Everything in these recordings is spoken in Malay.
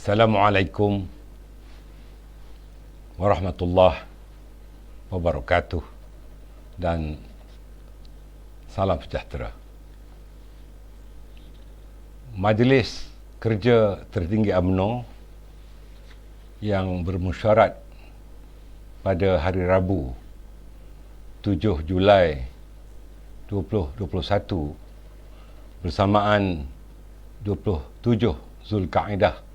Assalamualaikum warahmatullahi wabarakatuh dan salam sejahtera. Majlis Kerja Tertinggi UMNO yang bermesyuarat pada hari Rabu 7 Julai 2021 bersamaan 27 Zulkaidah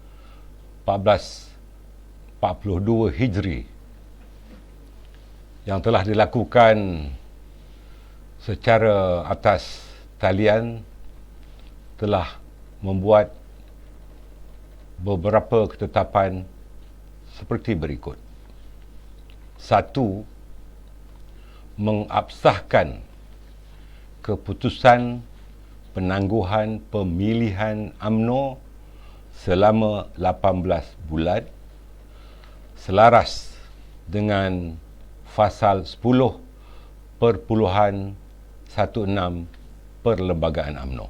1442 Hijri yang telah dilakukan secara atas talian telah membuat beberapa ketetapan seperti berikut. 1. Mengabsahkan keputusan penangguhan pemilihan UMNO selama 18 bulan selaras dengan Fasal 10.16 Perlembagaan UMNO.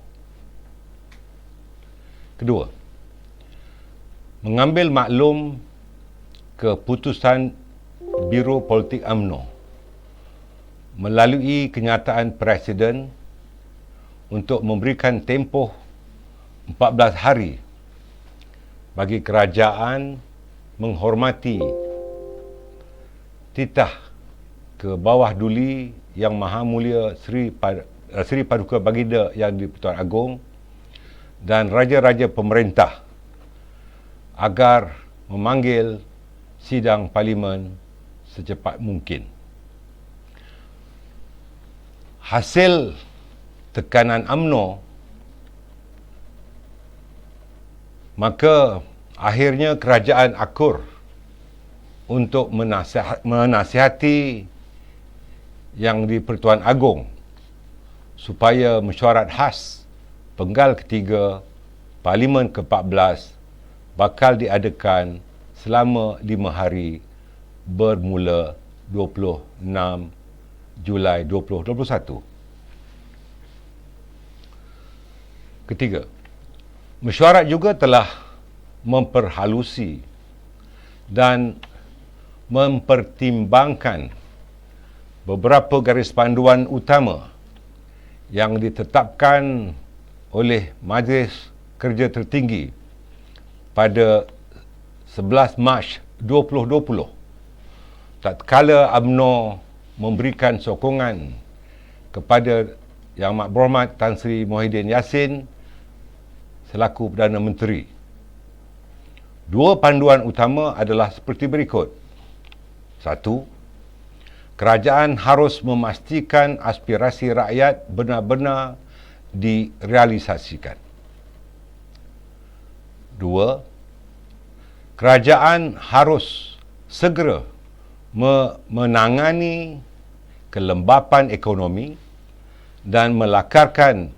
Kedua, mengambil maklum keputusan Biro Politik UMNO melalui kenyataan Presiden untuk memberikan tempoh 14 hari bagi kerajaan menghormati titah ke bawah duli Yang Maha Mulia Seri Paduka Baginda Yang di-Pertuan Agong dan raja-raja pemerintah agar memanggil sidang parlimen secepat mungkin. Hasil tekanan UMNO, maka akhirnya kerajaan akur untuk menasihati Yang di-Pertuan Agong supaya mesyuarat khas Penggal ketiga Parlimen ke-14 bakal diadakan selama 5 hari bermula 26 Julai 2021. Ketiga, mesyuarat juga telah memperhalusi dan mempertimbangkan beberapa garis panduan utama yang ditetapkan oleh Majlis Kerja Tertinggi pada 11 Mac 2020 tatkala UMNO memberikan sokongan kepada Yang Amat Berhormat Tan Sri Muhyiddin Yassin selaku Perdana Menteri. Dua panduan utama adalah seperti berikut. 1. Kerajaan harus memastikan aspirasi rakyat benar-benar direalisasikan. 2. Kerajaan harus segera menangani kelembapan ekonomi dan melakarkan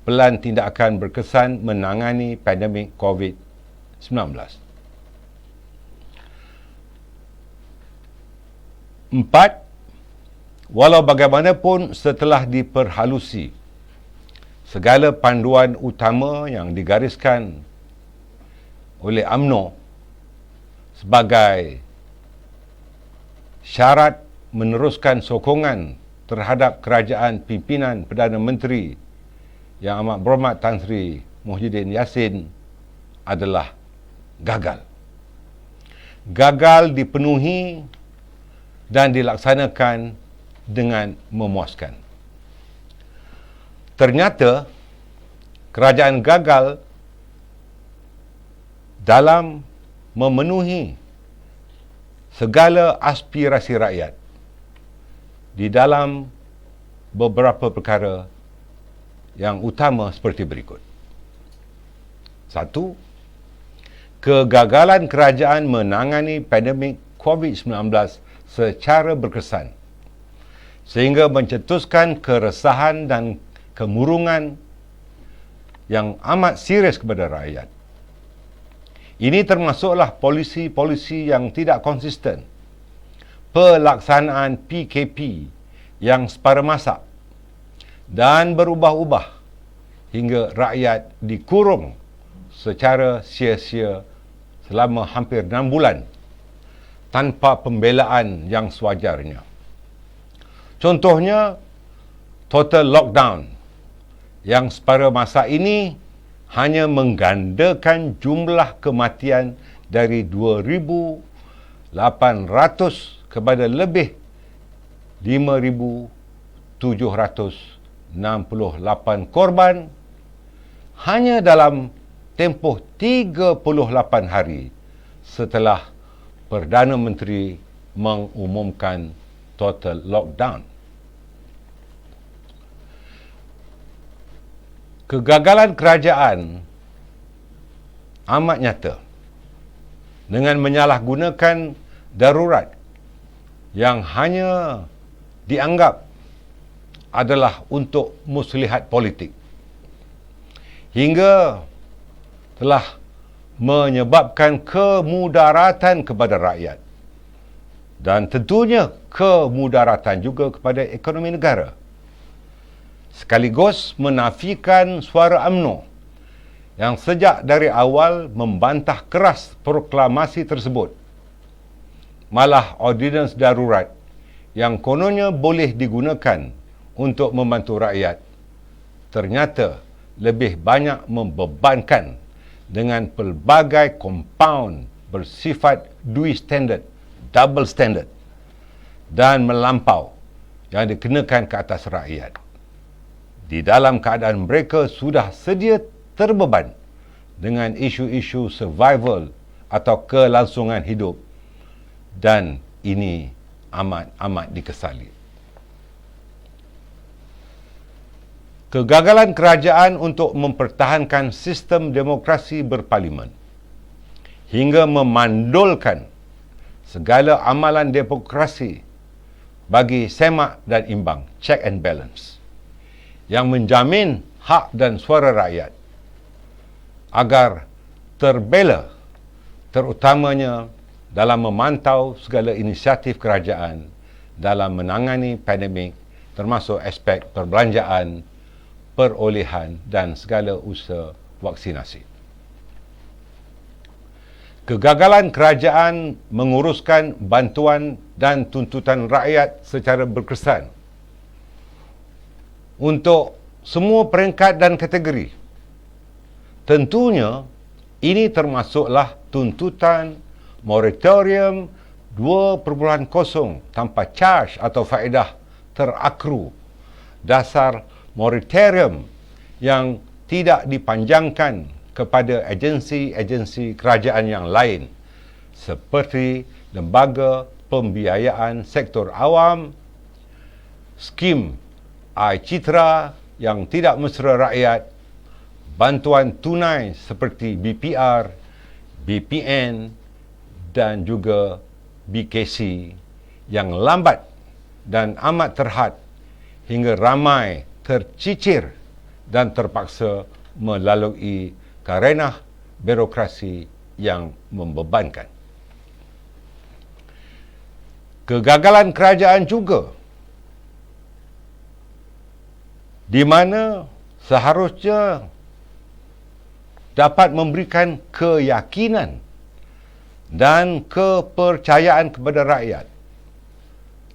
pelan tindakan berkesan menangani pandemik COVID-19. 4. Walau bagaimanapun setelah diperhalusi segala panduan utama yang digariskan oleh UMNO sebagai syarat meneruskan sokongan terhadap kerajaan pimpinan Perdana Menteri Yang Amat Berhormat Tan Sri Muhyiddin Yassin adalah gagal. Gagal dipenuhi dan dilaksanakan dengan memuaskan. Ternyata kerajaan gagal dalam memenuhi segala aspirasi rakyat di dalam beberapa perkara yang utama seperti berikut. 1. Kegagalan kerajaan menangani pandemik COVID-19 secara berkesan sehingga mencetuskan keresahan dan kemurungan yang amat serius kepada rakyat. Ini termasuklah polisi-polisi yang tidak konsisten, pelaksanaan PKP yang separa masa dan berubah-ubah hingga rakyat dikurung secara sia-sia selama hampir 6 bulan tanpa pembelaan yang sewajarnya. Contohnya, total lockdown yang sepada masa ini hanya menggandakan jumlah kematian dari 2,800 kepada lebih 5,768 korban hanya dalam tempoh 38 hari setelah Perdana Menteri mengumumkan total lockdown. Kegagalan kerajaan amat nyata dengan menyalahgunakan darurat yang hanya dianggap adalah untuk muslihat politik, hingga telah menyebabkan kemudaratan kepada rakyat dan tentunya kemudaratan juga kepada ekonomi negara, sekaligus menafikan suara UMNO yang sejak dari awal membantah keras proklamasi tersebut. Malah ordinans darurat yang kononnya boleh digunakan untuk membantu rakyat ternyata lebih banyak membebankan dengan pelbagai compound bersifat double standard dan melampau yang dikenakan ke atas rakyat, di dalam keadaan mereka sudah sedia terbeban dengan isu-isu survival atau kelangsungan hidup, dan ini amat dikesali. Kegagalan kerajaan untuk mempertahankan sistem demokrasi berparlimen hingga memandulkan segala amalan demokrasi bagi semak dan imbang, check and balance, yang menjamin hak dan suara rakyat agar terbela, terutamanya dalam memantau segala inisiatif kerajaan dalam menangani pandemik, termasuk aspek perbelanjaan, perolehan dan segala usaha vaksinasi. Kegagalan kerajaan menguruskan bantuan dan tuntutan rakyat secara berkesan untuk semua peringkat dan kategori. Tentunya ini termasuklah tuntutan moratorium 2.0 tanpa charge atau faedah terakru, dasar moratorium yang tidak dipanjangkan kepada agensi-agensi kerajaan yang lain seperti lembaga pembiayaan sektor awam, skim iCitra yang tidak mesra rakyat, bantuan tunai seperti BPR, BPN dan juga BKC yang lambat dan amat terhad hingga ramai tercicir dan terpaksa melalui karenah birokrasi yang membebankan. Kegagalan kerajaan juga di mana seharusnya dapat memberikan keyakinan dan kepercayaan kepada rakyat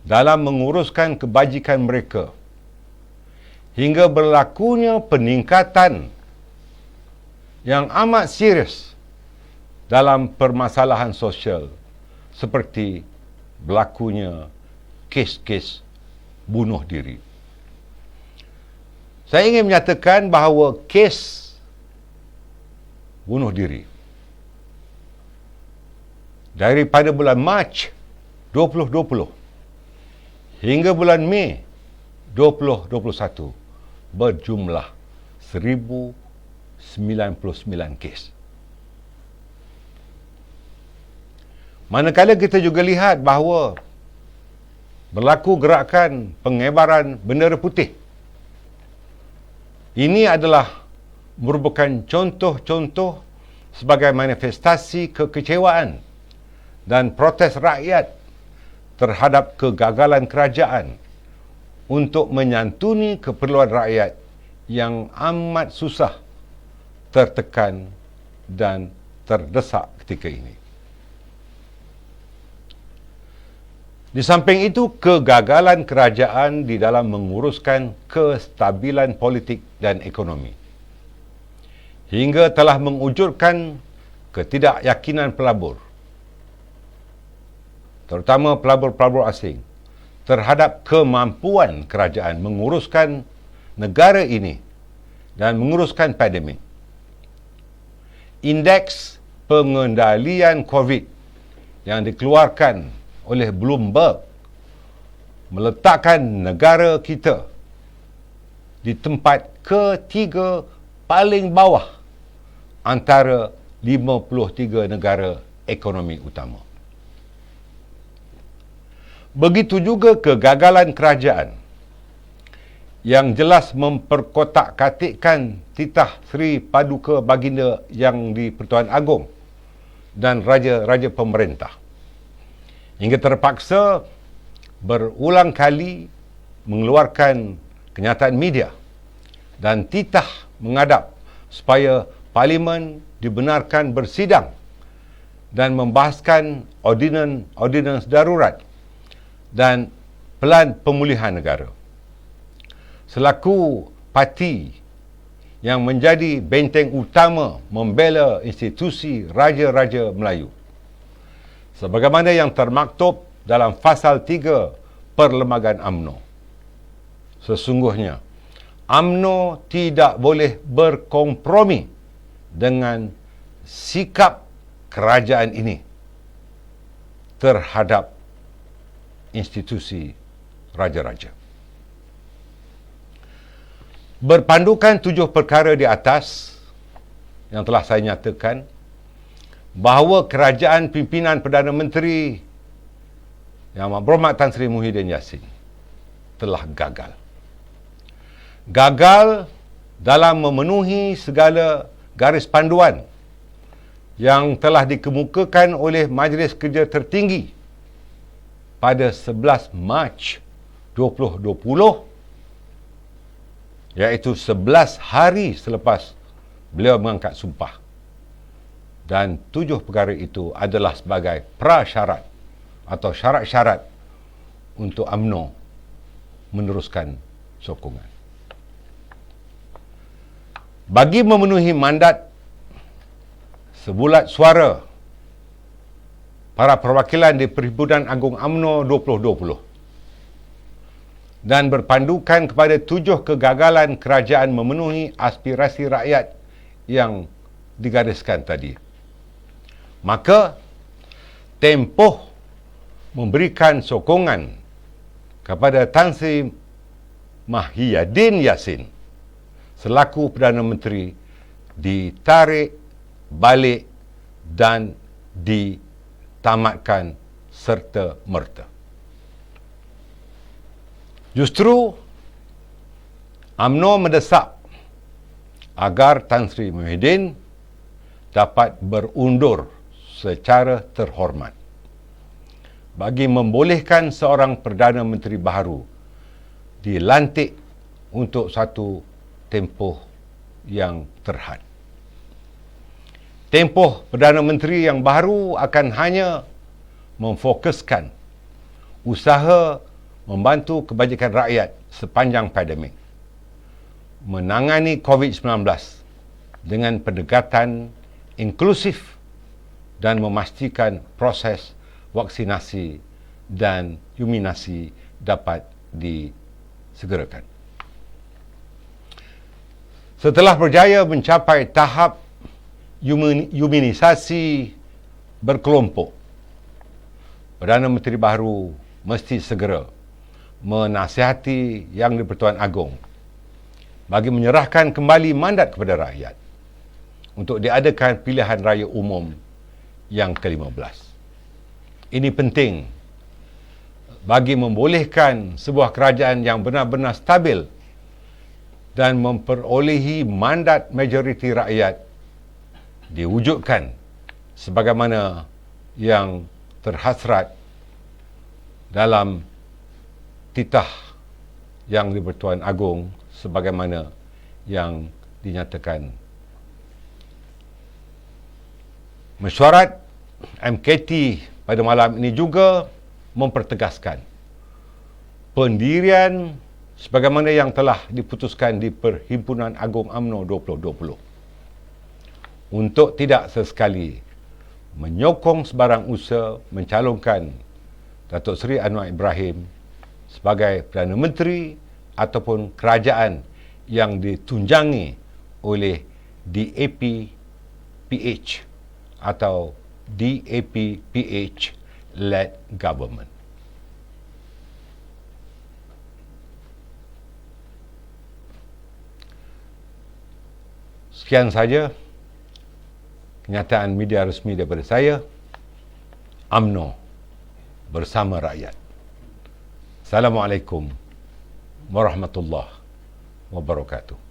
dalam menguruskan kebajikan mereka, hingga berlakunya peningkatan yang amat serius dalam permasalahan sosial seperti berlakunya kes-kes bunuh diri. Saya ingin menyatakan bahawa kes bunuh diri daripada bulan Mac 2020 hingga bulan Mei 2021 berjumlah 1,099 kes. Manakala kita juga lihat bahawa berlaku gerakan pengebaran bendera putih. Ini adalah merupakan contoh-contoh sebagai manifestasi kekecewaan dan protes rakyat terhadap kegagalan kerajaan untuk menyantuni keperluan rakyat yang amat susah, tertekan dan terdesak ketika ini. Di samping itu, kegagalan kerajaan di dalam menguruskan kestabilan politik dan ekonomi hingga telah mewujudkan ketidakyakinan pelabur, terutama pelabur-pelabur asing, terhadap kemampuan kerajaan menguruskan negara ini dan menguruskan pandemik. Indeks pengendalian COVID yang dikeluarkan oleh Bloomberg meletakkan negara kita di tempat ketiga paling bawah antara 53 negara ekonomi utama. Begitu juga kegagalan kerajaan yang jelas memperkotak-katikkan titah Seri Paduka Baginda yang di-Pertuan Agong dan raja-raja pemerintah, hingga terpaksa berulang kali mengeluarkan kenyataan media dan titah menghadap supaya Parlimen dibenarkan bersidang dan membahaskan ordinans darurat dan pelan pemulihan negara. Selaku parti yang menjadi benteng utama membela institusi Raja-Raja Melayu, sebagaimana yang termaktub dalam Fasal 3 Perlembagaan UMNO. Sesungguhnya, UMNO tidak boleh berkompromi dengan sikap kerajaan ini terhadap institusi raja-raja. Berpandukan 7 perkara di atas yang telah saya nyatakan, bahawa kerajaan pimpinan Perdana Menteri Yang Amat Berhormat Tan Sri Muhyiddin Yassin telah gagal. Gagal dalam memenuhi segala garis panduan yang telah dikemukakan oleh Majlis Kerja Tertinggi pada 11 Mac 2020, iaitu 11 hari selepas beliau mengangkat sumpah. Dan 7 perkara itu adalah sebagai prasyarat atau syarat-syarat untuk UMNO meneruskan sokongan. Bagi memenuhi mandat sebulat suara para perwakilan di Perhimpunan Agung UMNO 2020 dan berpandukan kepada 7 kegagalan kerajaan memenuhi aspirasi rakyat yang digariskan tadi, maka tempoh memberikan sokongan kepada Tan Sri Muhyiddin Yassin selaku Perdana Menteri ditarik balik dan ditamatkan serta-merta. Justru UMNO mendesak agar Tan Sri Muhyiddin dapat berundur secara terhormat bagi membolehkan seorang Perdana Menteri baru dilantik untuk satu tempoh yang terhad. Tempoh Perdana Menteri yang baru akan hanya memfokuskan usaha membantu kebajikan rakyat sepanjang pandemik, menangani COVID-19 dengan pendekatan inklusif dan memastikan proses vaksinasi dan imunisasi dapat disegerakan. Setelah berjaya mencapai tahap imunisasi berkelompok, Perdana Menteri baru mesti segera menasihati Yang di-Pertuan Agong bagi menyerahkan kembali mandat kepada rakyat untuk diadakan pilihan raya umum yang ke-15. Ini penting bagi membolehkan sebuah kerajaan yang benar-benar stabil dan memperolehi mandat majoriti rakyat diwujudkan sebagaimana yang terhasrat dalam titah Yang di-Pertuan Agong sebagaimana yang dinyatakan Mesyuarat MKT pada malam ini juga mempertegaskan pendirian sebagaimana yang telah diputuskan di Perhimpunan Agung UMNO 2020 untuk tidak sesekali menyokong sebarang usaha mencalonkan Datuk Seri Anwar Ibrahim sebagai Perdana Menteri ataupun kerajaan yang ditunjangi oleh DAP-PH atau DAP-PH-led government. Sekian saja kenyataan media resmi daripada saya. UMNO bersama rakyat. Assalamualaikum warahmatullahi wabarakatuh.